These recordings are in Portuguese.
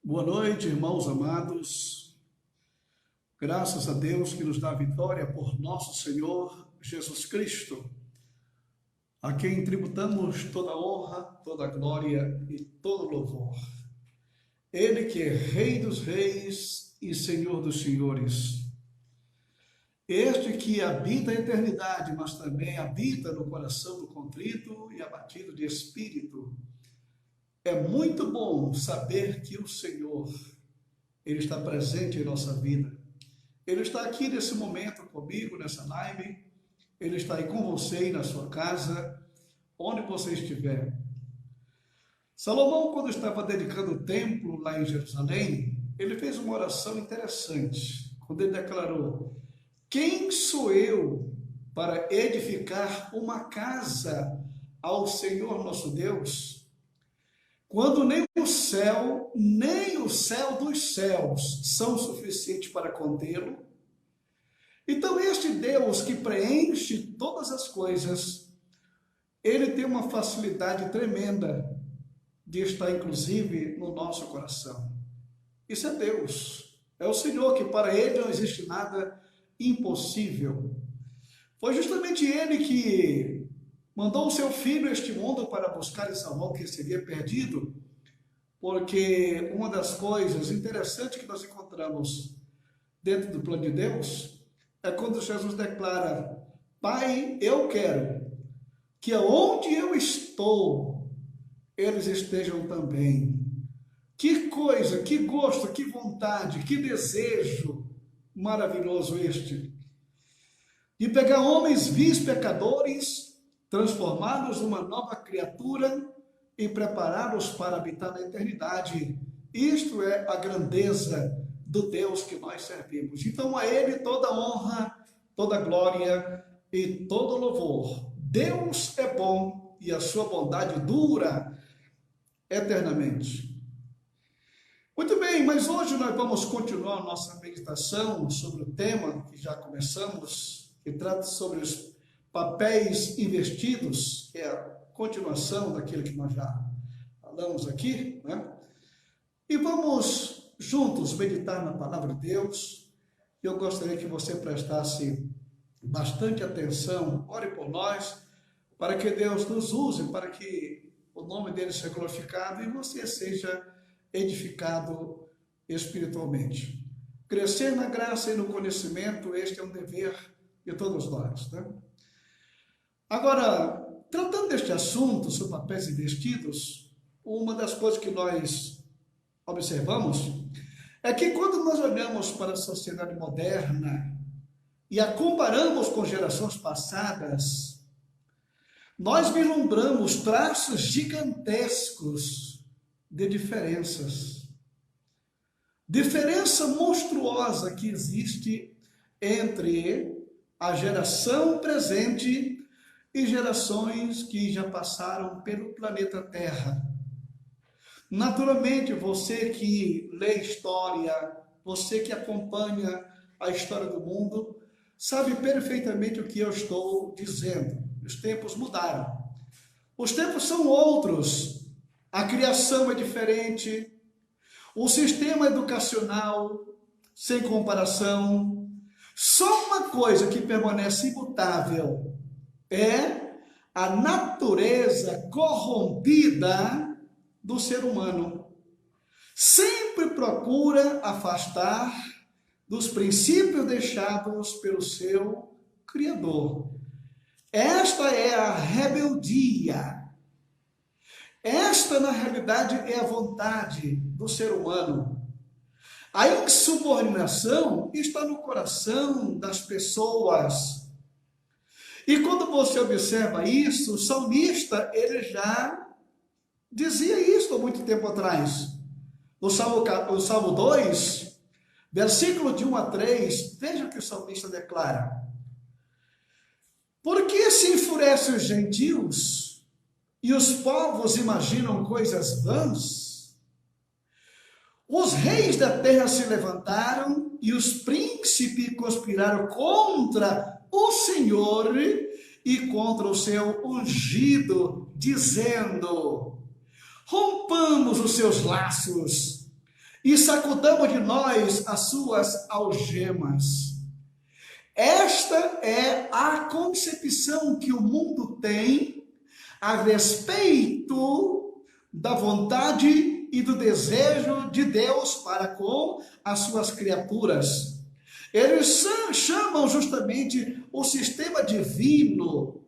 Boa noite, irmãos amados. Graças a Deus que nos dá vitória por nosso Senhor Jesus Cristo, a quem tributamos toda honra, toda glória e todo louvor. Ele que é Rei dos Reis e Senhor dos Senhores. Este que habita a eternidade, mas também habita no coração do contrito e abatido de espírito. É muito bom saber que o Senhor, Ele está presente em nossa vida. Ele está aqui nesse momento comigo, nessa live. Ele está aí com você aí na sua casa, onde você estiver. Salomão, quando estava dedicando o templo lá em Jerusalém, ele fez uma oração interessante, quando ele declarou: quem sou eu para edificar uma casa ao Senhor nosso Deus, quando nem o céu dos céus são suficientes para contê-lo? Então, este Deus que preenche todas as coisas, ele tem uma facilidade tremenda de estar, inclusive, no nosso coração. Isso é Deus. É o Senhor, que para ele não existe nada impossível. Foi justamente ele que mandou o seu Filho a este mundo para buscar e salvar o que seria perdido, porque uma das coisas interessantes que nós encontramos dentro do plano de Deus é quando Jesus declara: Pai, eu quero que aonde eu estou, eles estejam também. Que coisa, que gosto, que vontade, que desejo maravilhoso este, de pegar homens vis pecadores, transformá-los numa nova criatura e prepará-los para habitar na eternidade. Isto é a grandeza do Deus que nós servimos. Então, a Ele toda honra, toda glória e todo louvor. Deus é bom e a sua bondade dura eternamente. Muito bem, mas hoje nós vamos continuar a nossa meditação sobre o tema que já começamos, que trata sobre os papéis invertidos, que é a continuação daquilo que nós já falamos aqui, né? E vamos juntos meditar na palavra de Deus. Eu gostaria que você prestasse bastante atenção, ore por nós, para que Deus nos use, para que o nome dele seja glorificado e você seja edificado espiritualmente. Crescer na graça e no conhecimento, este é um dever de todos nós, né? Agora, tratando deste assunto sobre papéis invertidos, uma das coisas que nós observamos é que quando nós olhamos para a sociedade moderna e a comparamos com gerações passadas, nós vislumbramos traços gigantescos de diferenças. Diferença monstruosa que existe entre a geração presente e gerações que já passaram pelo planeta Terra. Naturalmente, você que lê história, você que acompanha a história do mundo, sabe perfeitamente o que eu estou dizendo. Os tempos mudaram. Os tempos são outros. A criação é diferente. O sistema educacional, sem comparação. Só uma coisa que permanece imutável é a natureza corrompida do ser humano. Sempre procura afastar dos princípios deixados pelo seu Criador. Esta é a rebeldia. Esta, na realidade, é a vontade do ser humano. A insubordinação está no coração das pessoas. E quando você observa isso, o salmista, ele já dizia isso há muito tempo atrás. No Salmo 2, versículo de 1 a 3, veja o que o salmista declara. Por que se enfurecem os gentios e os povos imaginam coisas vãs? Os reis da terra se levantaram e os príncipes conspiraram contra o Senhor e contra o seu ungido, dizendo: rompamos os seus laços e sacudamos de nós as suas algemas. Esta é a concepção que o mundo tem a respeito da vontade e do desejo de Deus para com as suas criaturas. Eles chamam justamente o sistema divino,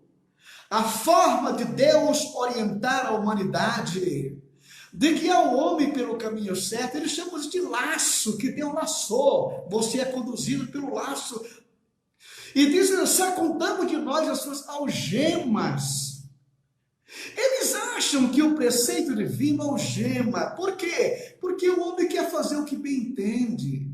a forma de Deus orientar a humanidade, de guiar o homem pelo caminho certo. Eles chamam de laço, que Deus laçou, você é conduzido pelo laço. E dizem, sacudamos de nós as suas algemas. Eles acham que o preceito divino algema. Por quê? Porque o homem quer fazer o que bem entende.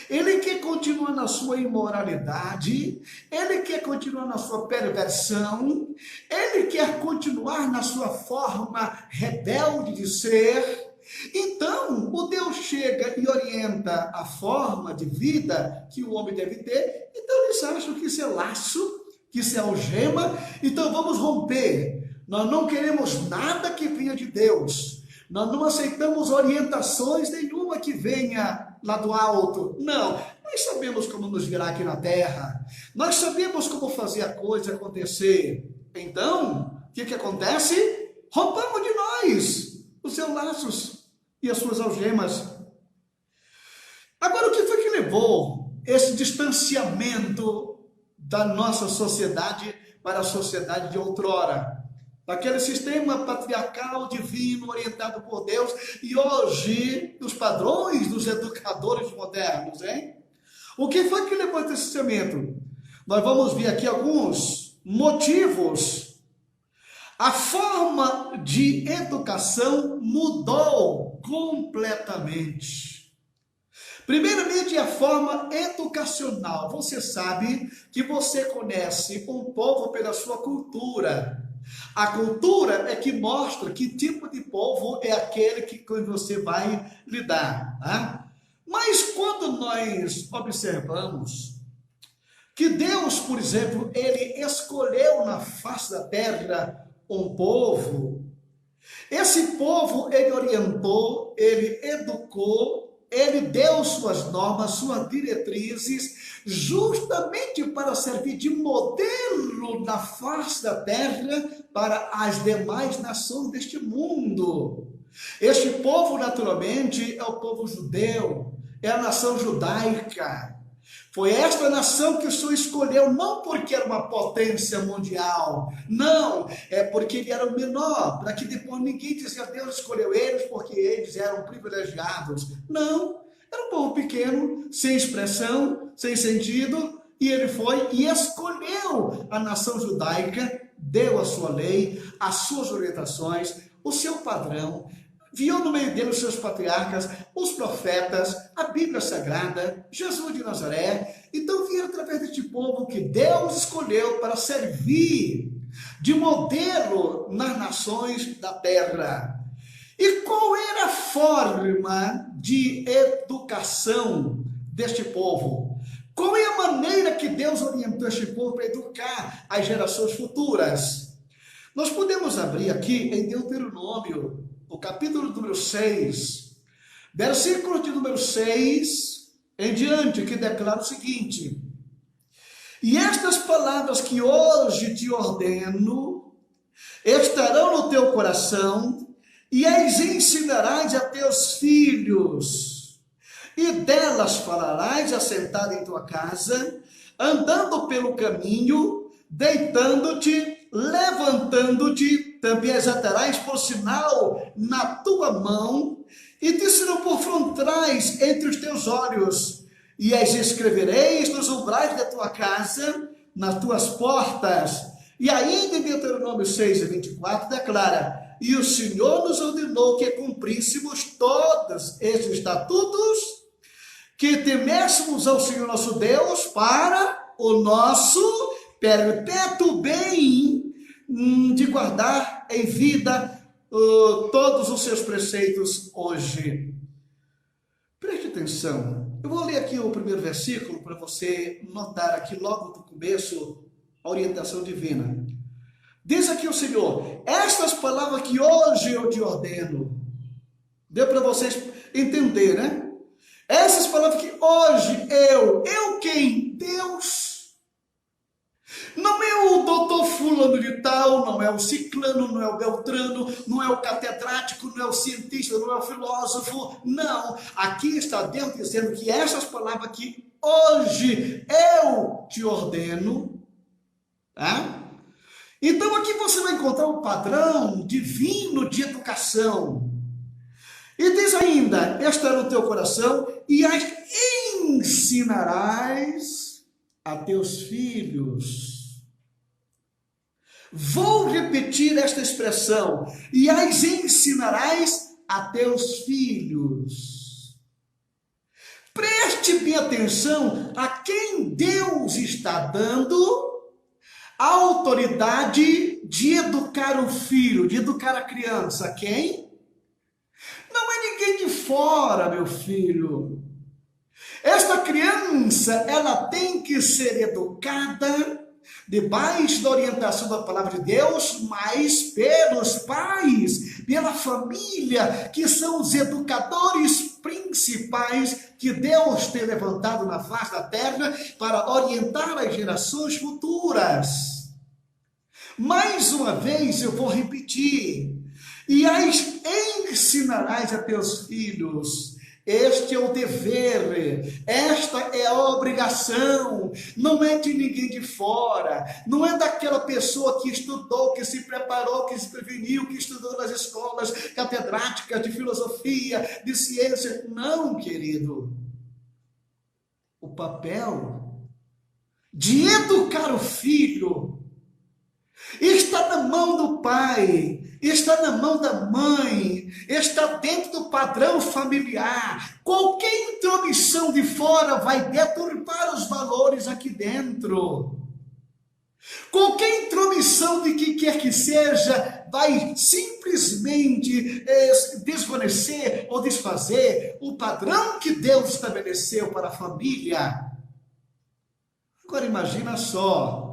Ele quer continuar na sua imoralidade, ele quer continuar na sua perversão, ele quer continuar na sua forma rebelde de ser. Então, o Deus chega e orienta a forma de vida que o homem deve ter. Então, eles acham que isso é laço, que isso é algema. Então, vamos romper. Nós não queremos nada que venha de Deus. Nós não aceitamos orientações nenhuma que venha lá do alto. Não, nós sabemos como nos virar aqui na terra. Nós sabemos como fazer a coisa acontecer. Então, o que acontece? Rompamos de nós os seus laços e as suas algemas. Agora, o que foi que levou esse distanciamento da nossa sociedade para a sociedade de outrora? Daquele sistema patriarcal divino orientado por Deus, e hoje os padrões dos educadores modernos, hein? O que foi que levou esse distanciamento? Nós vamos ver aqui alguns motivos. A forma de educação mudou completamente. Primeiramente, a forma educacional. Você sabe que você conhece um povo pela sua cultura. A cultura é que mostra que tipo de povo é aquele que você vai lidar. Tá? Mas quando nós observamos que Deus, por exemplo, ele escolheu na face da terra um povo, esse povo ele orientou, ele educou, ele deu suas normas, suas diretrizes, justamente para servir de modelo na face da terra para as demais nações deste mundo. Este povo, naturalmente, é o povo judeu, é a nação judaica. Foi esta nação que o Senhor escolheu, não porque era uma potência mundial, não, é porque ele era o menor, para que depois ninguém dizia, Deus escolheu eles porque eles eram privilegiados. Não, era um povo pequeno, sem expressão, sem sentido, e ele foi e escolheu a nação judaica, deu a sua lei, as suas orientações, o seu padrão, viu no meio dele os seus patriarcas, os profetas, a Bíblia Sagrada, Jesus de Nazaré. Então vieram através deste povo que Deus escolheu para servir de modelo nas nações da terra. E qual era a forma de educação deste povo? Qual é a maneira que Deus orientou este povo para educar as gerações futuras? Nós podemos abrir aqui em Deuteronômio, o capítulo número 6, versículo de número 6 em diante, que declara o seguinte: e estas palavras que hoje te ordeno estarão no teu coração, e as ensinarás a teus filhos, e delas falarás assentado em tua casa, andando pelo caminho, deitando-te, levantando-te, também as atarás por sinal na tua mão, e te serão por frontais entre os teus olhos, e as escrevereis nos umbrais da tua casa, nas tuas portas. E ainda em Deuteronômio 6:24 declara: e o Senhor nos ordenou que cumpríssemos todos estes estatutos, que temêssemos ao Senhor nosso Deus para o nosso perpétuo bem, de guardar em vida todos os seus preceitos hoje. Preste atenção, eu vou ler aqui o primeiro versículo para você notar aqui logo no começo a orientação divina. Diz aqui o Senhor: estas palavras que hoje eu te ordeno, Deu para vocês entender, né? Essas palavras que hoje eu quem? Deus. Não é o doutor fulano de tal, não é o ciclano, não é o beltrano, não é o catedrático, não é o cientista, não é o filósofo, não. Aqui está Deus dizendo que essas palavras que hoje eu te ordeno, tá? Então aqui você vai encontrar um padrão divino de educação. E diz ainda, estará no teu coração e as ensinarás a teus filhos. Vou repetir esta expressão, e as ensinarás a teus filhos. Preste bem atenção a quem Deus está dando a autoridade de educar o filho, de educar a criança. Quem? Não é ninguém de fora, meu filho. Esta criança, ela tem que ser educada debaixo da orientação da palavra de Deus, mas pelos pais, pela família, que são os educadores principais que Deus tem levantado na face da terra para orientar as gerações futuras. Mais uma vez eu vou repetir, e as ensinarás a teus filhos. Este é o dever, esta é a obrigação, não é de ninguém de fora, não é daquela pessoa que estudou, que se preparou, que se preveniu, que estudou nas escolas catedráticas de filosofia, de ciência. Não, querido. O papel de educar o filho está na mão do pai, está na mão da mãe, está dentro do padrão familiar. Qualquer intromissão de fora vai deturpar os valores aqui dentro. Qualquer intromissão de que quer que seja vai simplesmente desvanecer ou desfazer o padrão que Deus estabeleceu para a família. Agora imagina só,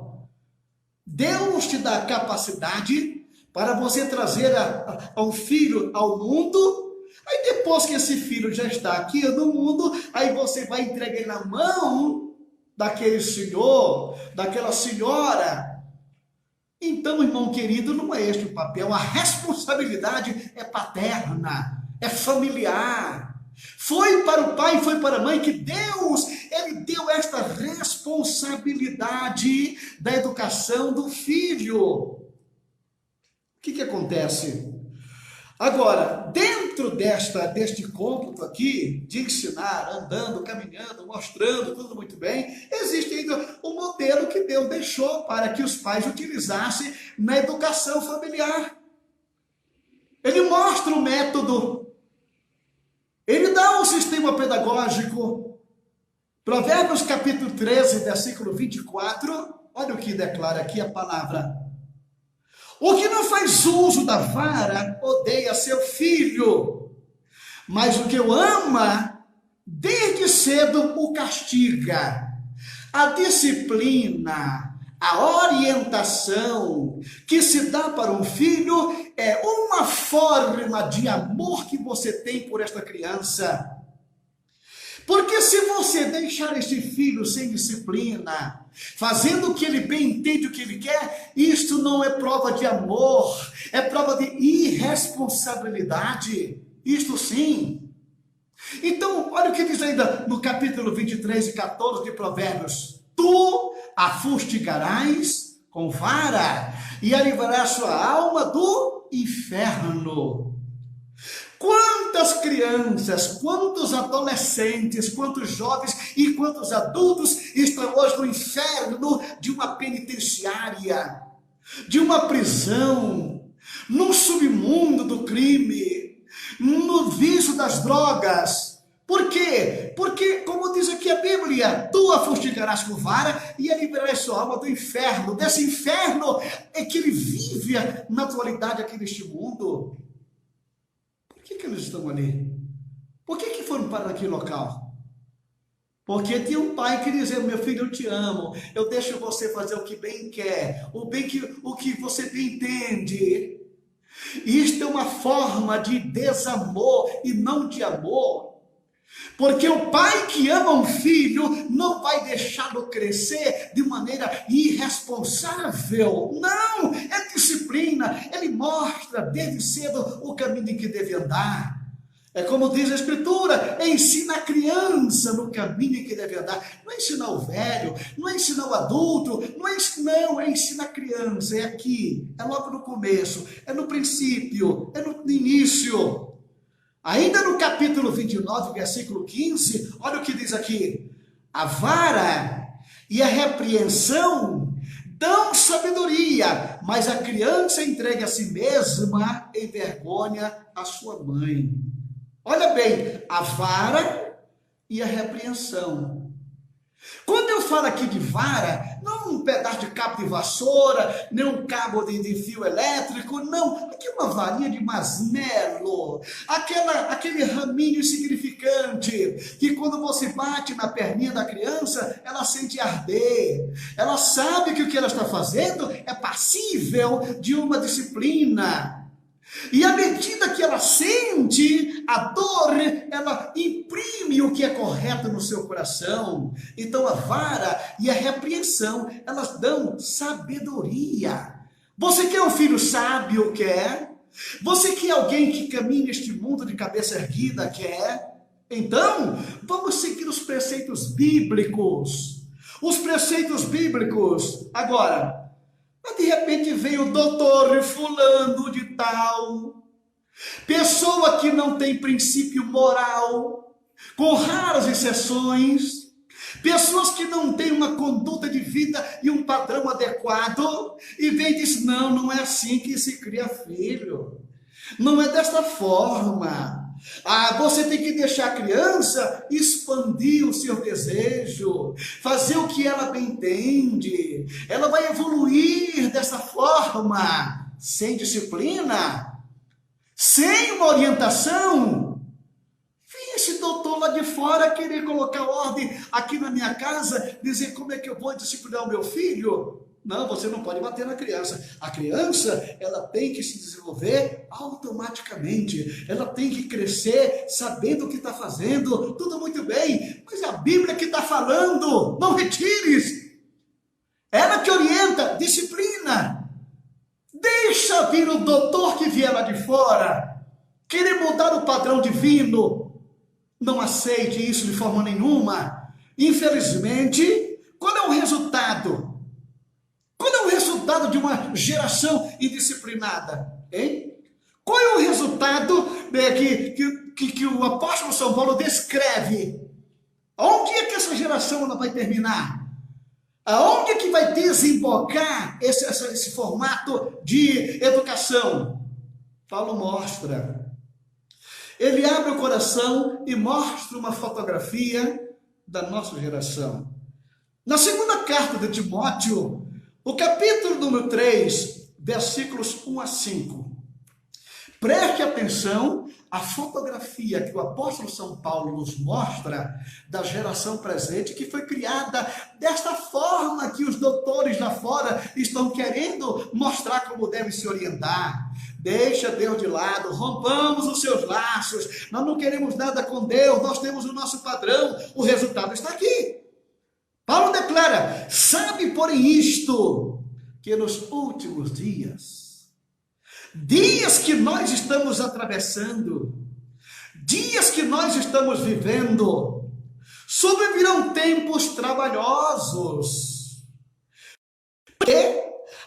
Deus te dá a capacidade para você trazer um filho ao mundo, aí depois que esse filho já está aqui no mundo, aí você vai entregar ele na mão daquele senhor, daquela senhora. Então, irmão querido, não é este o papel, a responsabilidade é paterna, é familiar. Foi para o pai, foi para a mãe que Deus, ele deu esta responsabilidade da educação do filho. O que acontece? Agora, dentro deste cômputo aqui, de ensinar, andando, caminhando, mostrando, tudo muito bem, existe ainda um modelo que Deus deixou para que os pais utilizassem na educação familiar. Ele mostra o método, ele dá um sistema pedagógico. Provérbios capítulo 13, versículo 24, olha o que declara aqui a palavra. O que não faz uso da vara odeia seu filho, mas o que o ama, desde cedo o castiga. A disciplina, a orientação que se dá para um filho é uma forma de amor que você tem por esta criança. Porque se você deixar este filho sem disciplina, fazendo o que ele bem entende, o que ele quer, isto não é prova de amor, é prova de irresponsabilidade, isto sim. Então, olha o que diz ainda no capítulo 23 e 14 de Provérbios. Tu a fustigarás com vara e alivarás sua alma do inferno. Quantas crianças, quantos adolescentes, quantos jovens e quantos adultos estão hoje no inferno de uma penitenciária, de uma prisão, no submundo do crime, no vício das drogas. Por quê? Porque, como diz aqui a Bíblia, tu a fustigarás com vara e alivarás sua alma do inferno. Desse inferno é que ele vive na atualidade aqui neste mundo. Por que eles estão ali? Por que foram para aquele local? Porque tinha um pai que dizia, meu filho, eu te amo, eu deixo você fazer o que bem quer, o que você bem entende. Isto é uma forma de desamor e não de amor. Porque o pai que ama um filho não vai deixá-lo crescer de maneira irresponsável. Não, é disciplina. Ele mostra desde cedo o caminho em que deve andar. É como diz a Escritura, ensina a criança no caminho em que deve andar. Não é ensinar o velho, não é ensinar o adulto, não, é ensinar a criança. É aqui, é logo no começo, é no princípio, é no início. Ainda no capítulo 29, versículo 15, olha o que diz aqui. A vara e a repreensão dão sabedoria, mas a criança entregue a si mesma envergonha a sua mãe. Olha bem, a vara e a repreensão. Quando eu falo aqui de vara, não um pedaço de cabo de vassoura, nem um cabo de fio elétrico, não. Aqui é uma varinha de masmelo, aquele raminho insignificante, que quando você bate na perninha da criança, ela sente arder. Ela sabe que o que ela está fazendo é passível de uma disciplina. E à medida que ela sente a dor, ela imprime o que é correto no seu coração. Então a vara e a repreensão, elas dão sabedoria. Você quer um filho sábio? Quer? Você quer alguém que caminhe neste mundo de cabeça erguida? Quer? Então, vamos seguir os preceitos bíblicos. Os preceitos bíblicos. Agora, mas de repente veio o doutor fulano de tal, pessoa que não tem princípio moral, com raras exceções, pessoas que não têm uma conduta de vida e um padrão adequado, e vem e diz, não é assim que se cria filho, não é desta forma. Você tem que deixar a criança expandir o seu desejo, fazer o que ela bem entende. Ela vai evoluir dessa forma, sem disciplina, sem uma orientação. Vem esse doutor lá de fora querer colocar ordem aqui na minha casa, dizer como é que eu vou disciplinar o meu filho. Não, você não pode bater na criança. A criança, ela tem que se desenvolver automaticamente. Ela tem que crescer sabendo o que está fazendo. Tudo muito bem, mas é a Bíblia que está falando. Não retires. Ela que orienta, disciplina. Deixa vir o doutor que vier lá de fora querer mudar o padrão divino. Não aceite isso de forma nenhuma. Infelizmente, qual é o resultado? Qual é o resultado de uma geração indisciplinada? Hein? Qual é o resultado que o apóstolo São Paulo descreve? Onde é que essa geração ela vai terminar? Aonde é que vai desembocar esse formato de educação? Paulo mostra. Ele abre o coração e mostra uma fotografia da nossa geração. Na segunda carta de Timóteo, o capítulo número 3, versículos 1 a 5. Preste atenção à fotografia que o apóstolo São Paulo nos mostra da geração presente, que foi criada desta forma que os doutores lá fora estão querendo mostrar como deve se orientar. Deixa Deus de lado, rompamos os seus laços, nós não queremos nada com Deus, nós temos o nosso padrão, o resultado está aqui. Paulo declara, sabe porém isto, que nos últimos dias que nós estamos atravessando, dias que nós estamos vivendo, sobrevirão tempos trabalhosos. Porque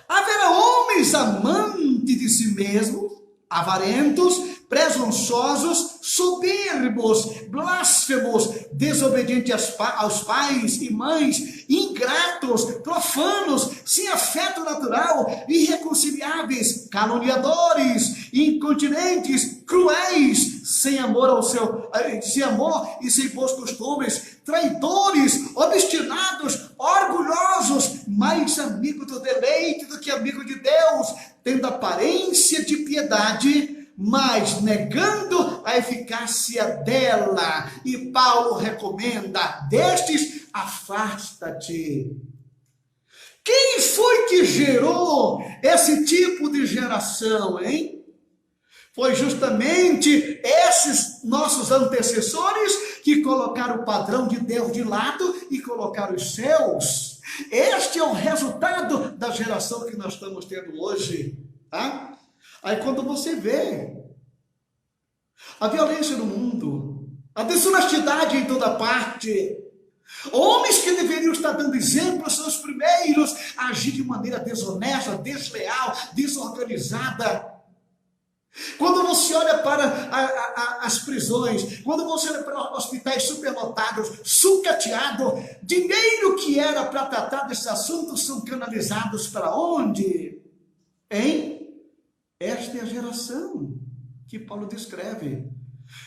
haverá homens amantes de si mesmos, avarentos, presunçosos, soberbos, blasfemos, desobedientes aos pais e mães, ingratos, profanos, sem afeto natural, irreconciliáveis, caluniadores, incontinentes, cruéis, sem amor e sem bons costumes, traidores, obstinados, orgulhosos, mais amigo do deleite do que amigo de Deus, tendo aparência de piedade, mas negando a eficácia dela. E Paulo recomenda, destes, afasta-te. Quem foi que gerou esse tipo de geração, hein? Foi justamente esses nossos antecessores que colocaram o padrão de Deus de lado e colocaram os céus. Este é o resultado da geração que nós estamos tendo hoje, tá? Aí quando você vê a violência no mundo, a desonestidade em toda parte, homens que deveriam estar dando exemplo são os primeiros a agir de maneira desonesta, desleal, desorganizada. Quando você olha para as prisões, quando você olha para hospitais superlotados, sucateado, dinheiro que era para tratar desse assunto são canalizados para onde? Esta é a geração que Paulo descreve.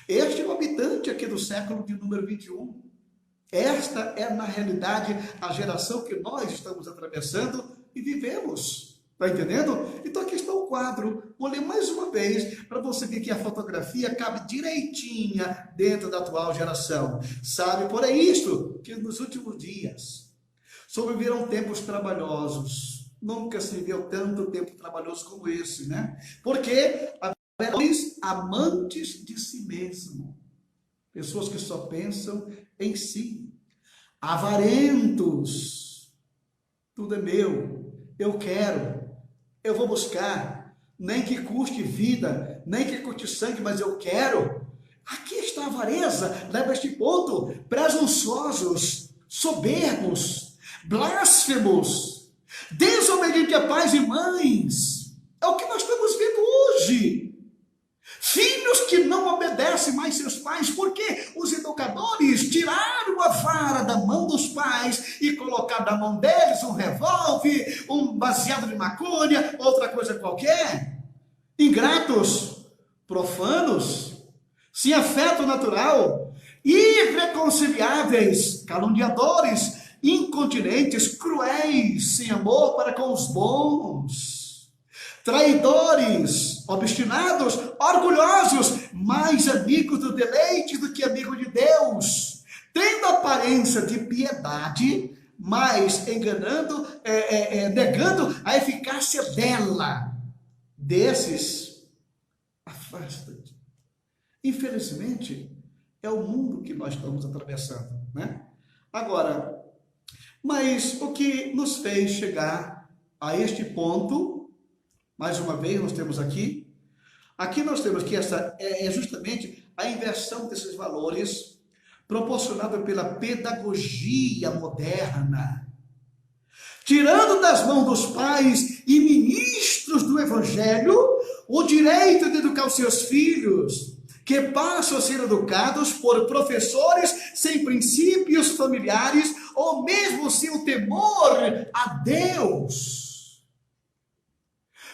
Este é o habitante aqui do século de número 21. Esta é, na realidade, a geração que nós estamos atravessando e vivemos. Está entendendo? Então aqui está o quadro. Vou ler mais uma vez para você ver que a fotografia cabe direitinha dentro da atual geração. Sabe, por isso que nos últimos dias sobreviveram tempos trabalhosos. Nunca se viu tanto tempo trabalhoso como esse, né? Porque amantes de si mesmo. Pessoas que só pensam em si. Avarentos. Tudo é meu. Eu quero. Eu vou buscar. Nem que custe vida. Nem que custe sangue, mas eu quero. Aqui está a avareza. Leva a este ponto. Presunçosos. Soberbos. Blasfemos. Desobedientes a pais e mães. É o que nós estamos vendo hoje. Filhos que não obedecem mais seus pais, porque os educadores tiraram a vara da mão dos pais e colocaram na mão deles um revólver, um baseado de maconha, outra coisa qualquer. Ingratos, profanos, sem afeto natural, irreconciliáveis, caluniadores, incontinentes, cruéis, sem amor para com os bons. Traidores, obstinados, orgulhosos, mais amigos do deleite do que amigo de Deus, tendo aparência de piedade, mas enganando, negando a eficácia dela. Desses, afasta-te. Infelizmente, é o mundo que nós estamos atravessando, né? Agora, mas o que nos fez chegar a este ponto? Mais uma vez, nós temos aqui nós temos que essa é justamente a inversão desses valores proporcionada pela pedagogia moderna, tirando das mãos dos pais e ministros do evangelho o direito de educar os seus filhos, que passam a ser educados por professores sem princípios familiares ou mesmo sem o temor a Deus.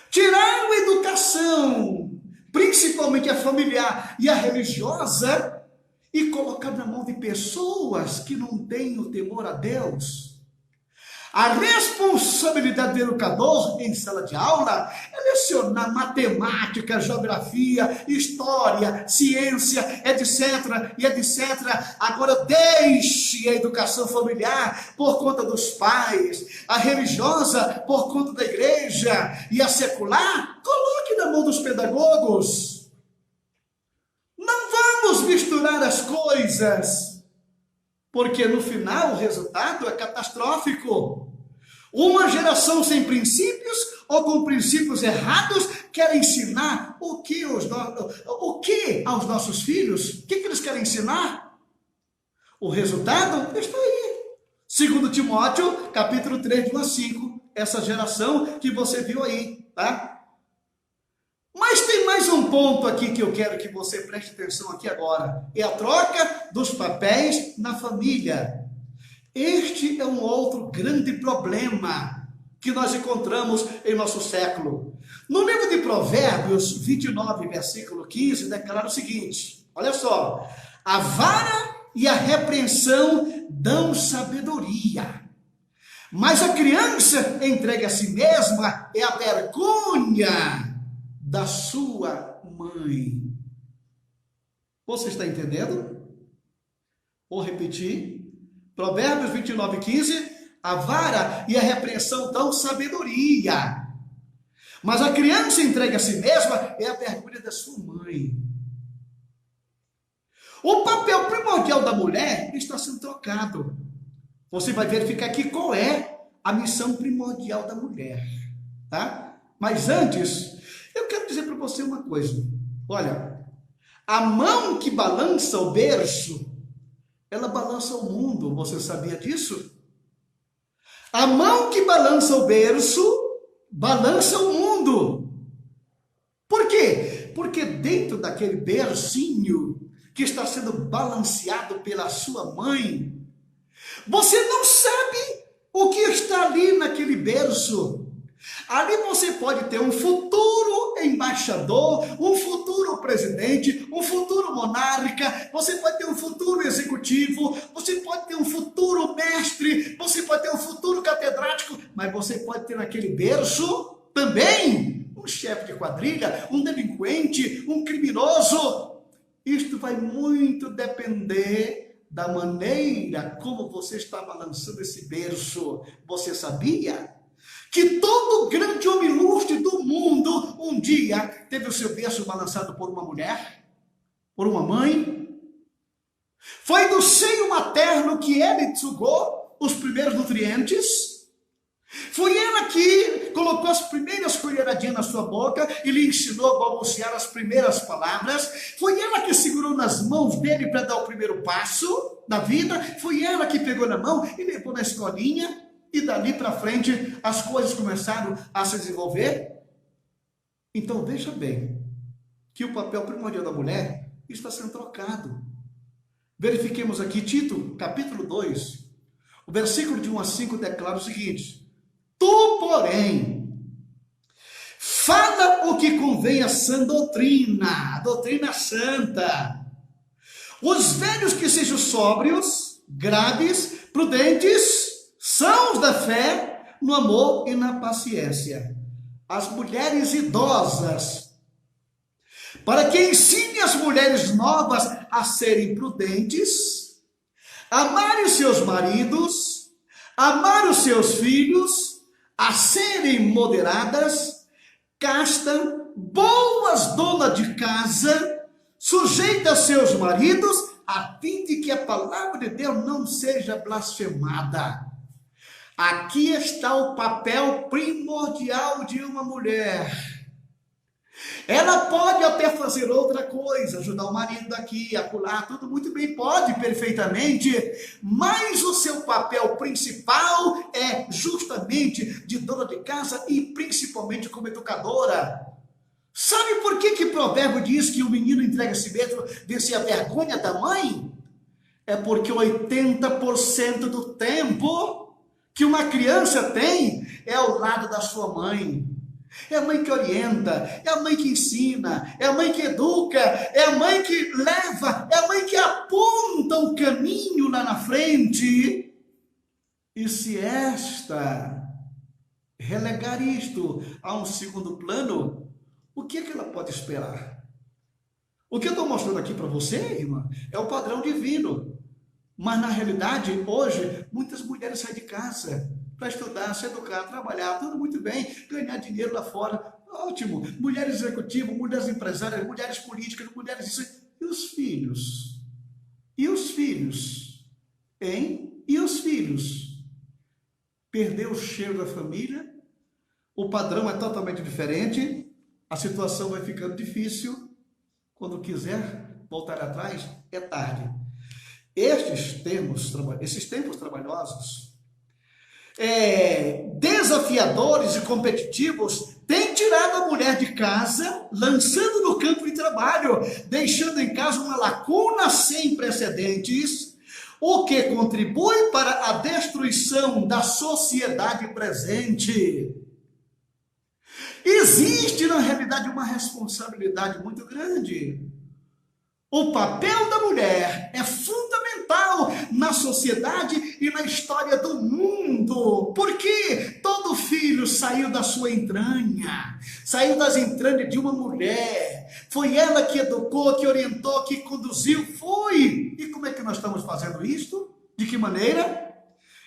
Tiraram a educação, principalmente a familiar e a religiosa, e colocaram na mão de pessoas que não têm o temor a Deus. A responsabilidade do educador em sala de aula é lecionar matemática, geografia, história, ciência, etc, e etc. Agora deixe a educação familiar por conta dos pais, a religiosa por conta da igreja e a secular, coloque na mão dos pedagogos. Não vamos misturar as coisas, porque no final o resultado é catastrófico. Uma geração sem princípios ou com princípios errados quer ensinar o que aos nossos filhos? O que eles querem ensinar? O resultado está aí. 2 Timóteo, capítulo 3, de 1 a 5. Essa geração que você viu aí, tá? Mas tem mais um ponto aqui que eu quero que você preste atenção aqui agora. É a troca dos papéis na família. Este é um outro grande problema que nós encontramos em nosso século. No livro de Provérbios 29, versículo 15, declara o seguinte, olha só, a vara e a repreensão dão sabedoria, mas a criança entregue a si mesma é a vergonha da sua mãe. Você está entendendo? Vou repetir. Provérbios 29, 15. A vara e a repreensão dão sabedoria, Mas a criança entregue a si mesma é a vergonha da sua mãe. O papel primordial da mulher está sendo trocado. Você vai verificar aqui qual é a missão primordial da mulher, tá? Mas antes, eu quero dizer para você uma coisa. Olha, a mão que balança o berço, ela balança o mundo. Você sabia disso? A mão que balança o berço, balança o mundo. Por quê? Porque dentro daquele bercinho que está sendo balanceado pela sua mãe, você não sabe o que está ali naquele berço. Ali você pode ter um futuro embaixador, um futuro presidente, um futuro monarca, você pode ter um futuro executivo, você pode ter um futuro mestre, você pode ter um futuro catedrático, mas você pode ter naquele berço também um chefe de quadrilha, um delinquente, um criminoso. Isto vai muito depender da maneira como você está balançando esse berço. Você sabia que todo grande homem ilustre do mundo um dia teve o seu berço balançado por uma mulher, por uma mãe? Foi do seio materno que ele sugou os primeiros nutrientes. Foi ela que colocou as primeiras colheradinhas na sua boca e lhe ensinou a balbuciar as primeiras palavras. Foi ela que segurou nas mãos dele para dar o primeiro passo na vida. Foi ela que pegou na mão e levou na escolinha. E dali para frente as coisas começaram a se desenvolver. Então veja bem que o papel primordial da mulher está sendo trocado. Verifiquemos aqui Tito, capítulo 2, o versículo de 1 a 5 declara o seguinte: tu, porém, fala o que convém à sã doutrina, a doutrina santa. Os velhos que sejam sóbrios, graves, prudentes, sãos da fé, no amor e na paciência. As mulheres idosas, para que ensine as mulheres novas a serem prudentes, amarem os seus maridos, amar os seus filhos, a serem moderadas, castas, boas donas de casa, sujeitas a seus maridos, a fim de que a palavra de Deus não seja blasfemada. Aqui está o papel primordial de uma mulher. Ela pode até fazer outra coisa, ajudar o marido daqui, acolá, tudo muito bem, pode perfeitamente, mas o seu papel principal é justamente de dona de casa e principalmente como educadora. Sabe por que Provérbio diz que o menino entrega a si mesmo de ser a vergonha da mãe? É porque 80% do tempo que uma criança tem é ao lado da sua mãe. É a mãe que orienta, é a mãe que ensina, é a mãe que educa, é a mãe que leva, é a mãe que aponta o caminho lá na frente. E se esta relegar isto a um segundo plano, o que é que ela pode esperar? O que eu estou mostrando aqui para você, irmã, é o padrão divino. Mas na realidade, hoje, muitas mulheres saem de casa para estudar, se educar, trabalhar, tudo muito bem, ganhar dinheiro lá fora, ótimo. Mulheres executivas, mulheres empresárias, mulheres políticas, mulheres isso. E os filhos? E os filhos? Hein? E os filhos? Perdeu o cheiro da família, o padrão é totalmente diferente, a situação vai ficando difícil. Quando quiser voltar atrás, é tarde. Esses tempos trabalhosos, desafiadores e competitivos, têm tirado a mulher de casa, lançando no campo de trabalho, deixando em casa uma lacuna sem precedentes, o que contribui para a destruição da sociedade presente. Existe, na realidade, uma responsabilidade muito grande. O papel da mulher é fundamental na sociedade e na história do mundo, porque todo filho saiu da sua entranha, saiu das entranhas de uma mulher, foi ela que educou, que orientou, que conduziu, foi. E como é que nós estamos fazendo isso? De que maneira?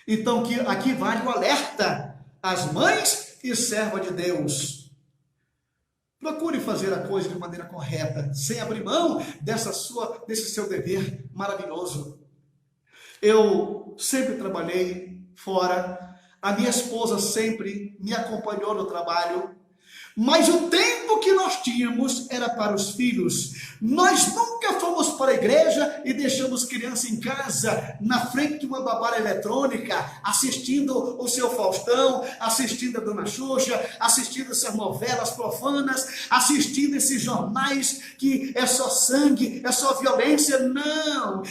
Então aqui vale o alerta às mães e servas de Deus. Procure fazer a coisa de maneira correta, sem abrir mão desse seu dever maravilhoso. Eu sempre trabalhei fora, a minha esposa sempre me acompanhou no trabalho, mas o tempo que nós tínhamos era para os filhos. Nós nunca fomos para a igreja e deixamos criança em casa, na frente de uma babá eletrônica, assistindo o seu Faustão, assistindo a Dona Xuxa, assistindo essas novelas profanas, assistindo esses jornais que é só sangue, é só violência. Não!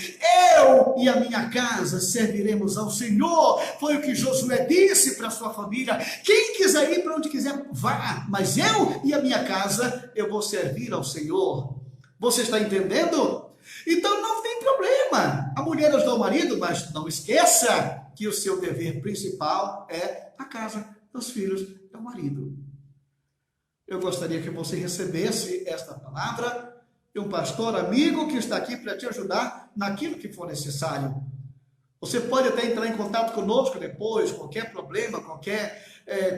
Eu e a minha casa serviremos ao Senhor. Foi o que Josué disse para a sua família. Quem quiser ir para onde quiser, vá, mas eu e a minha casa, eu vou servir ao Senhor. Você está entendendo? Então não tem problema. A mulher ajuda o marido, mas não esqueça que o seu dever principal é a casa, os filhos e o marido. Eu gostaria que você recebesse esta palavra de um pastor amigo que está aqui para te ajudar naquilo que for necessário. Você pode até entrar em contato conosco depois, qualquer problema, qualquer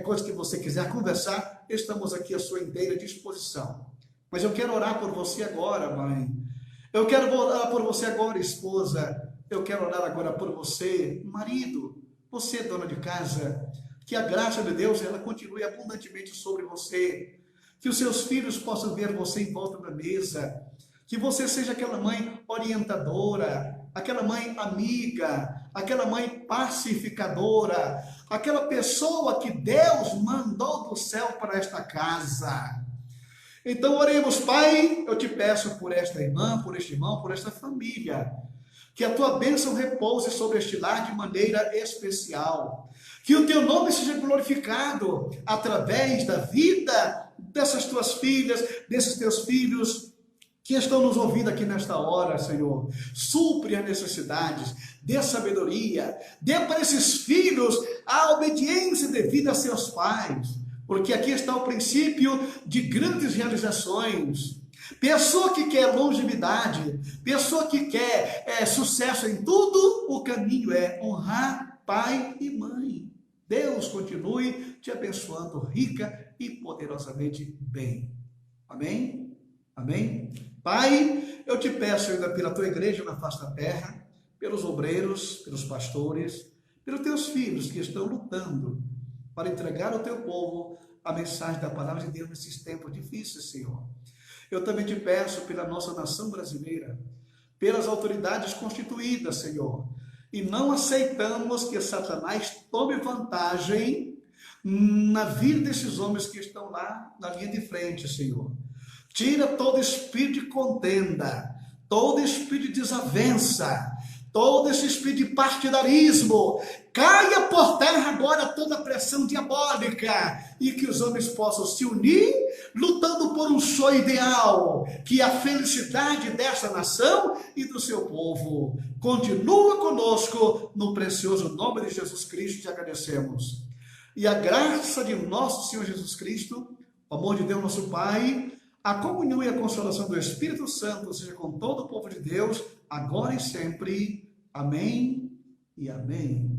coisa que você quiser conversar, estamos aqui à sua inteira disposição. Mas eu quero orar por você agora, mãe. Eu quero orar por você agora, esposa. Eu quero orar agora por você, marido. Você, dona de casa. Que a graça de Deus, ela continue abundantemente sobre você. Que os seus filhos possam ver você em volta da mesa. Que você seja aquela mãe orientadora, aquela mãe amiga, aquela mãe pacificadora, aquela pessoa que Deus mandou do céu para esta casa. Então oremos, Pai, eu te peço por esta irmã, por este irmão, por esta família, que a tua bênção repouse sobre este lar de maneira especial, que o teu nome seja glorificado através da vida dessas tuas filhas, desses teus filhos, que estão nos ouvindo aqui nesta hora, Senhor. Supre as necessidades, dê sabedoria, dê para esses filhos a obediência devida a seus pais, porque aqui está o princípio de grandes realizações. Pessoa que quer longevidade, pessoa que quer sucesso em tudo, o caminho é honrar pai e mãe. Deus continue te abençoando rica e poderosamente bem. Amém? Amém? Pai, eu te peço ainda pela tua igreja na face da terra, pelos obreiros, pelos pastores, pelos teus filhos que estão lutando para entregar ao teu povo a mensagem da palavra de Deus nesses tempos difíceis, Senhor. Eu também te peço pela nossa nação brasileira, pelas autoridades constituídas, Senhor, e não aceitamos que Satanás tome vantagem na vida desses homens que estão lá na linha de frente, Senhor. Tira todo espírito de contenda, todo espírito de desavença, todo esse espírito de partidarismo. Caia por terra agora toda a pressão diabólica e que os homens possam se unir, lutando por um sonho ideal, que é a felicidade dessa nação e do seu povo. Continua conosco, no precioso nome de Jesus Cristo, te agradecemos. E a graça de nosso Senhor Jesus Cristo, o amor de Deus nosso Pai, a comunhão e a consolação do Espírito Santo seja com todo o povo de Deus, agora e sempre. Amém e amém.